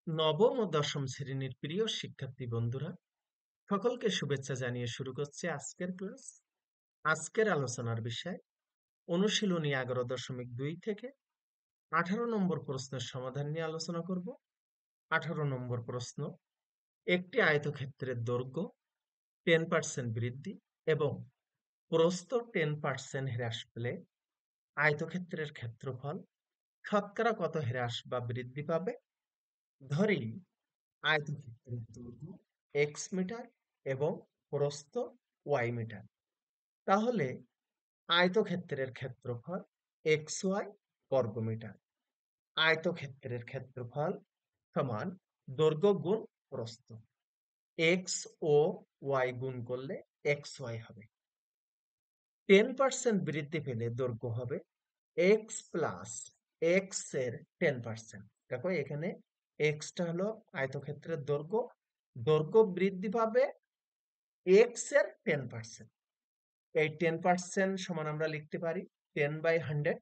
নবম ও দশম শ্রেণীর প্রিয় শিক্ষার্থী বন্ধুরা, সকলকে শুভেচ্ছা জানিয়ে শুরু করছে আজকের ক্লাস। আজকের আলোচনার বিষয় অনুশীলনী 11.2 থেকে 18 নম্বর প্রশ্নের সমাধান নিয়ে আলোচনা করব। 18 নম্বর প্রশ্ন: একটি আয়তক্ষেত্রের দৈর্ঘ্য 10% বৃদ্ধি এবং প্রস্থ 10% হ্রাস পেলে আয়তক্ষেত্রের ক্ষেত্রফল শতকরা কত হ্রাস বা বৃদ্ধি পাবে? ধরি আয়তক্ষেত্রের দৈর্ঘ্য এক্স মিটার এবং প্রস্থ ওয়াই মিটার। তাহলে আয়তক্ষেত্রের ক্ষেত্রফল এক্স ওয়াই বর্গমিটার। আয়তক্ষেত্রের ক্ষেত্রফল সমান দৈর্ঘ্য গুণ প্রস্থ। এক্স ও ওয়াই গুণ করলে এক্স ওয়াই হবে। 10% বৃদ্ধি পেলে দৈর্ঘ্য হবে এক্স প্লাস এক্স এর 10%। দেখো এখানে এক্সটা হলো আয়তক্ষেত্রের দৈর্ঘ্য, দৈর্ঘ্য বৃদ্ধি পাবে এক্স এর 10%। এই 10% সমান আমরা লিখতে পারি 10/100।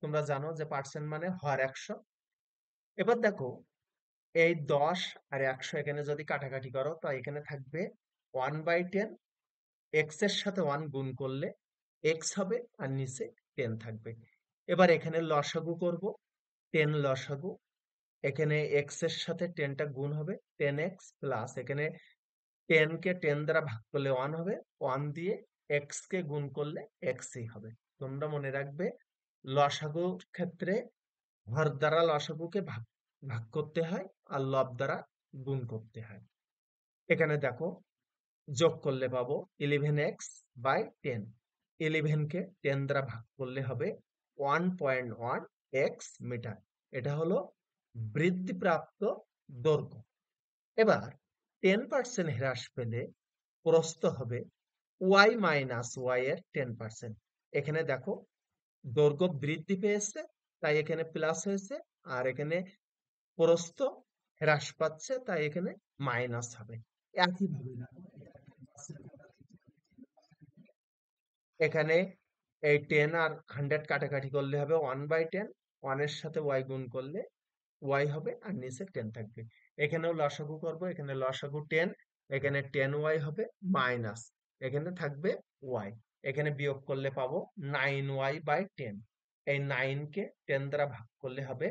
তোমরা জানো যে পার্সেন্ট মানে হর 100। এবার দেখো এই 10 আর 100 এখানে যদি কাটাকাটি করো তো এখানে থাকবে 1/10। এক্স এর সাথে 1 গুণ করলে এক্স হবে আর নিচে 10 থাকবে। এবার এখানে লসাগু করব, 10 লসাগু। এখানে এক্স এর সাথে 10টা গুণ হবে 10x প্লাস এখানে 10 কে 10 দ্বারা ভাগ করলে 1 হবে, 1 দিয়ে এক্স কে গুণ করলে এক্সই হবে। তোমরা মনে রাখবে লসাগুর ক্ষেত্রে হর দ্বারা লসাগুকে ভাগ ভাগ করতে হয় আর লব দ্বারা গুণ করতে হয়। এখানে দেখো যোগ করলে পাবো 11x/10। 11 কে 10 দ্বারা ভাগ করলে হবে 1.1 এক্স মিটার। এটা হলো বৃদ্ধিপ্রাপ্ত দৈর্ঘ্য। এবার 10% হ্রাস পেলে প্রস্থ হবে ওয়াই মাইনাস ওয়াই এর 10%। এখানে দেখো দৈর্ঘ্য বৃদ্ধি পেয়েছে তাই এখানে প্লাস হয়েছে, আর এখানে প্রস্থ হ্রাস পাচ্ছে তাই এখানে মাইনাস হবে। একইভাবে দেখো এখানে এই 10 আর 100 কাটাকাটি করলে হবে 1/10। 1 এর সাথে ওয়াই গুণ করলে ওয়াই হবে আর নিচে 10 থাকবে। এখানেও লসাগু করব, এখানে লসাগু 10, এখানে 10y হবে মাইনাস এখানে থাকবে ওয়াই। এখানে বিয়োগ করলে পাবো 9y/10। এই 9 কে 10 দ্বারা ভাগ করলে হবে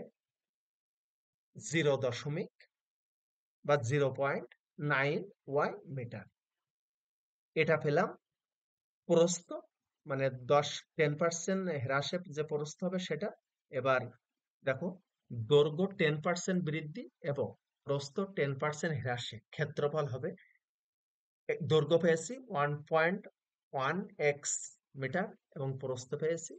0.9y মিটার। এটা পেলাম প্রস্থ, মানে 10% হ্রাসে যে প্রস্থ হবে সেটা। এবার দেখো দৈর্ঘ্য 10% বৃদ্ধি এবং প্রস্থ 10% হ্রাসে ক্ষেত্রফল হবে, দৈর্ঘ্য পেয়েছি 1.1 এক্স মিটার এবং প্রস্থ পেয়েছি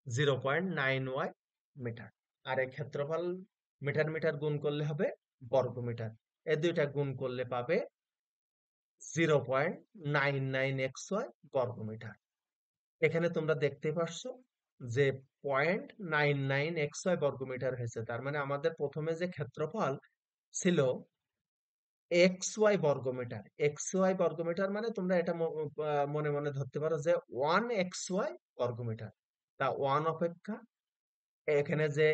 0.9y মিটার। আর এই ক্ষেত্রফল মিটার মিটার গুণ করলে হবে বর্গ মিটার। এই দুইটা গুণ করলে পাবে 0.99xy বর্গ মিটার। এখানে তোমরা দেখতে পাচ্ছ যে 0.99xy বর্গমিটার হয়েছে। তার মানে আমাদের প্রথমে যে ক্ষেত্রফল ছিল এক্স ওয়াই বর্গমিটার, এক্স ওয়াই বর্গমিটার মানে তোমরা এটা মনে মনে ধরতে পারো যে 1xy বর্গমিটার। তা 1 অপেক্ষা এখানে যে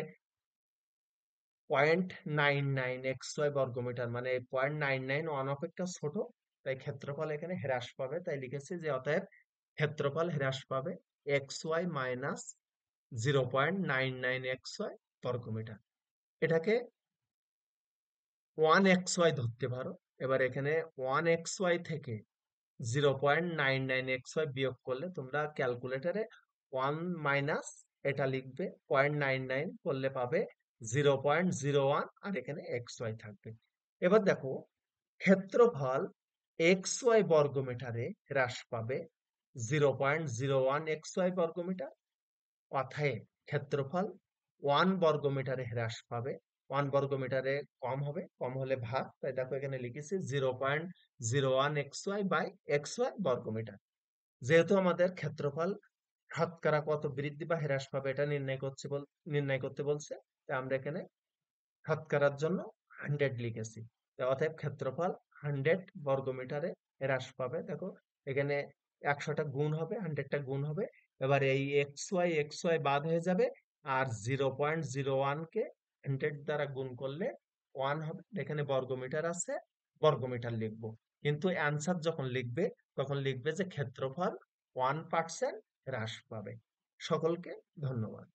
0.99xy বর্গমিটার মানে 0.99 1 অপেক্ষা ছোট, তাই ক্ষেত্রফল এখানে হ্রাস পাবে। তাই লিখেছি যে অতএব ক্ষেত্রফল হ্রাস পাবে এক্স ওয়াই মাইনাস 0.99xy বর্গমিটার। এটাকে 1xy ধরতে পারো। এবার এখানে 1xy থেকে 0.99xy বিয়োগ করলে তোমরা ক্যালকুলেটরে 1 মাইনাস এটা লিখবে 0.99 করলে পাবে 0.01 আর এখানে xy থাকবে। এবার দেখো ক্ষেত্রফল xy বর্গমিটারে হ্রাস পাবে 0.01xy বর্গমিটার। অতএব ক্ষেত্রফল 1 বর্গমিটারে হ্রাস পাবে, 1 বর্গমিটারে কম হবে, কম হলে ভাগ। তাই দেখো এখানে লিখেছি 0.01xy/xy বর্গমিটার। যেহেতু আমাদের ক্ষেত্রফল শতকরা কত বৃদ্ধি বা হ্রাস পাবে এটা নির্ণয় করতে বলছে, তাই আমরা এখানে শতকরার জন্য 100 লিখেছি। অতএব ক্ষেত্রফল 100 বর্গমিটারে হ্রাস পাবে। দেখো এখানে 100টা গুণ হবে, 100টা গুণ হবে। এবার এই xy বাদ হয়ে যাবে আর 0.01 কে 100 দ্বারা গুণ করলে ওয়ান হবে, এখানে বর্গমিটার আছে, বর্গমিটার লিখবো। কিন্তু অ্যান্সার যখন লিখবে তখন লিখবে যে ক্ষেত্রফল 1% হ্রাস পাবে। সকলকে ধন্যবাদ।